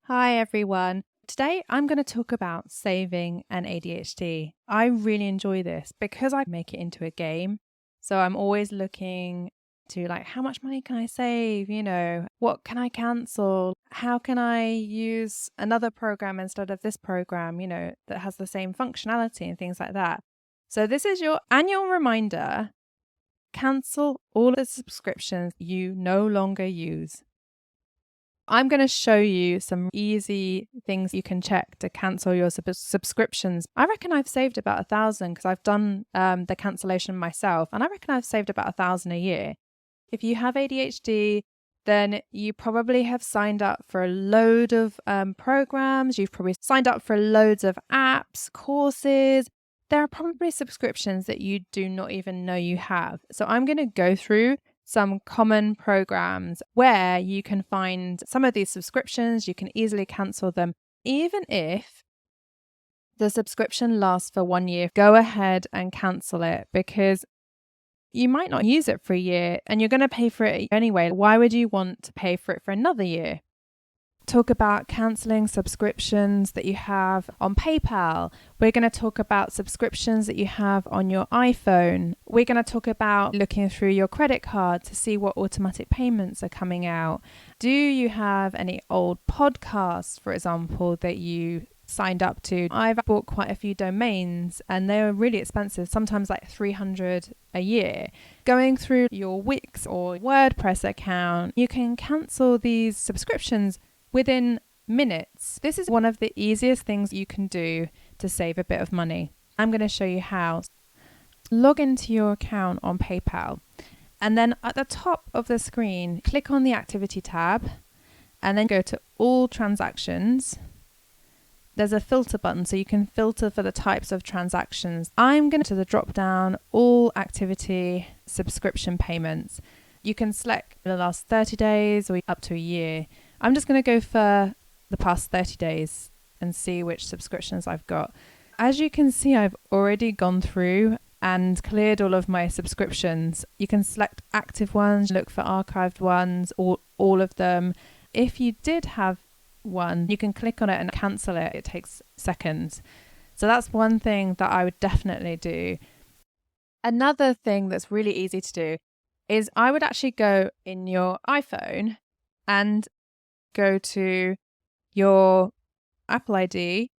Hi everyone. Today I'm going to talk about saving and ADHD. I really enjoy this because I make it into a game. So I'm always looking to how much money can I save? What can I cancel? How can I use another program instead of this program, that has the same functionality and things like that. So this is your annual reminder. Cancel all the subscriptions you no longer use. I'm going to show you some easy things you can check to cancel your subscriptions. I reckon I've saved about 1,000 because I've done the cancellation myself, and I reckon I've saved about 1,000 a year. If you have ADHD, then you probably have signed up for a load of programs. You've probably signed up for loads of apps, courses. There are probably subscriptions that you do not even know you have. So I'm going to go through some common programs where you can find some of these subscriptions. You can easily cancel them. Even if the subscription lasts for 1 year, go ahead and cancel it because you might not use it for a year and you're going to pay for it anyway. Why would you want to pay for it for another year? Talk about cancelling subscriptions that you have on PayPal. We're going to talk about subscriptions that you have on your iPhone. We're going to talk about looking through your credit card to see what automatic payments are coming out. Do you have any old podcasts, for example, that you signed up to? I've bought quite a few domains and they're really expensive, sometimes like $300 a year. Going through your Wix or WordPress account, you can cancel these subscriptions within minutes. This is one of the easiest things you can do to save a bit of money. I'm going to show you how. Log into your account on PayPal, and then at the top of the screen, click on the Activity tab, and then go to All Transactions. There's a filter button, so you can filter for the types of transactions. I'm going to the drop down All Activity Subscription Payments. You can select the last 30 days or up to a year. I'm just going to go for the past 30 days and see which subscriptions I've got. As you can see, I've already gone through and cleared all of my subscriptions. You can select active ones, look for archived ones, all of them. If you did have one, you can click on it and cancel it. It takes seconds. So that's one thing that I would definitely do. Another thing that's really easy to do is I would actually go in your iPhone and go to your Apple ID,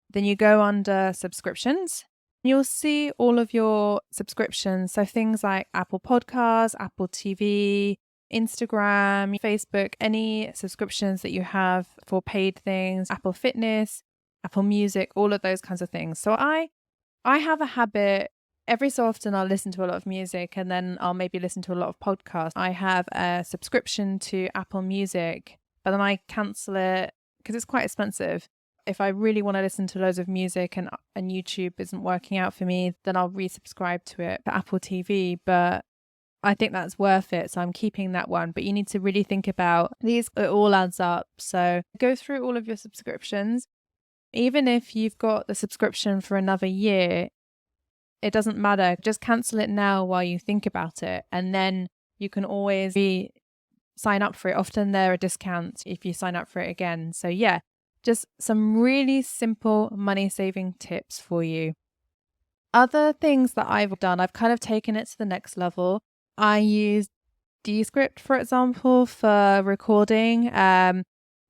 then you go under subscriptions. You'll see all of your subscriptions. So things like Apple Podcasts, Apple TV, Instagram, Facebook, any subscriptions that you have for paid things, Apple Fitness, Apple Music, all of those kinds of things. So I have a habit. Every so often I'll listen to a lot of music and then I'll maybe listen to a lot of podcasts. I have a subscription to Apple Music, but then I cancel it because it's quite expensive. If I really want to listen to loads of music and YouTube isn't working out for me, then I'll resubscribe to it for Apple TV. But I think that's worth it. So I'm keeping that one. But you need to really think about these. It all adds up. So go through all of your subscriptions. Even if you've got the subscription for another year, it doesn't matter. Just cancel it now while you think about it. And then you can always sign up for it. Often there are discounts if you sign up for it again. So yeah, just some really simple money saving tips for you. Other things that I've done, I've kind of taken it to the next level. I use Descript, for example, for recording.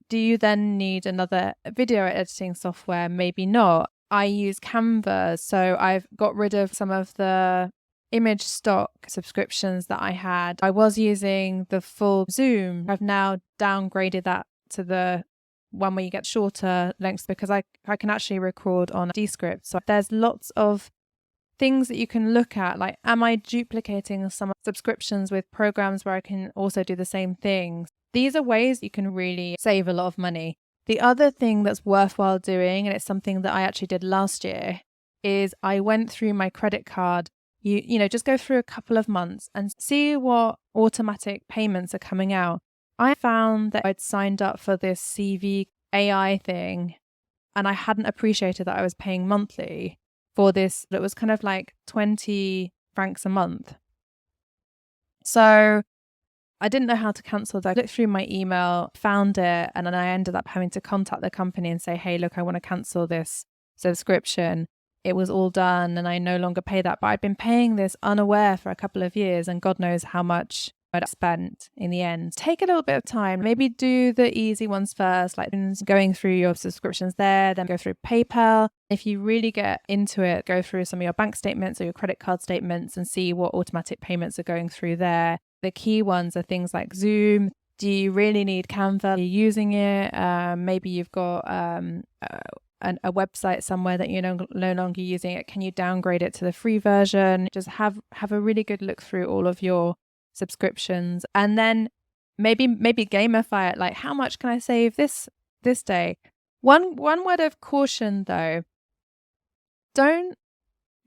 Do you then need another video editing software? Maybe not. I use Canva, so I've got rid of some of the image stock subscriptions that I had. I was using the full Zoom. I've now downgraded that to the one where you get shorter lengths because I can actually record on Descript. So there's lots of things that you can look at, like, am I duplicating some subscriptions with programs where I can also do the same things? These are ways you can really save a lot of money. The other thing that's worthwhile doing, and it's something that I actually did last year, is I went through my credit card. You know, just go through a couple of months and see what automatic payments are coming out. I found that I'd signed up for this CV AI thing and I hadn't appreciated that I was paying monthly for this. It was kind of like 20 francs a month. So I didn't know how to cancel that. I looked through my email, found it, and then I ended up having to contact the company and say, hey, look, I want to cancel this subscription. It was all done and I no longer pay that. But I'd been paying this unaware for a couple of years, and God knows how much I'd spent in the end. Take a little bit of time, maybe do the easy ones first, like going through your subscriptions there, then go through PayPal. If you really get into it, go through some of your bank statements or your credit card statements and see what automatic payments are going through there. The key ones are things like Zoom. Do you really need Canva? Are you using it? Maybe you've got a website somewhere that you're no longer using it. Can you downgrade it to the free version? Just have a really good look through all of your subscriptions, and then maybe gamify it. Like, how much can I save this day? One word of caution though: don't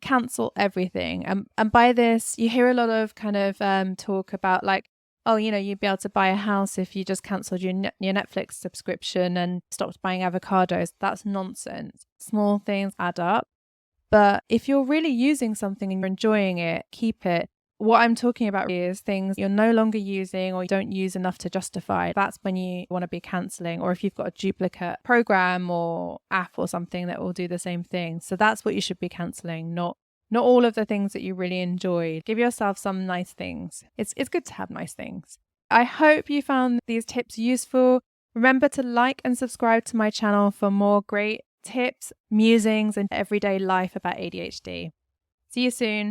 cancel everything. And by this, you hear a lot of kind of talk about like, oh, you'd be able to buy a house if you just cancelled your Netflix subscription and stopped buying avocados. That's nonsense. Small things add up. But if you're really using something and you're enjoying it, keep it. What I'm talking about is things you're no longer using or you don't use enough to justify. That's when you want to be cancelling, or if you've got a duplicate program or app or something that will do the same thing. So that's what you should be cancelling, not all of the things that you really enjoyed. Give yourself some nice things. It's good to have nice things. I hope you found these tips useful. Remember to like and subscribe to my channel for more great tips, musings, and everyday life about ADHD. See you soon.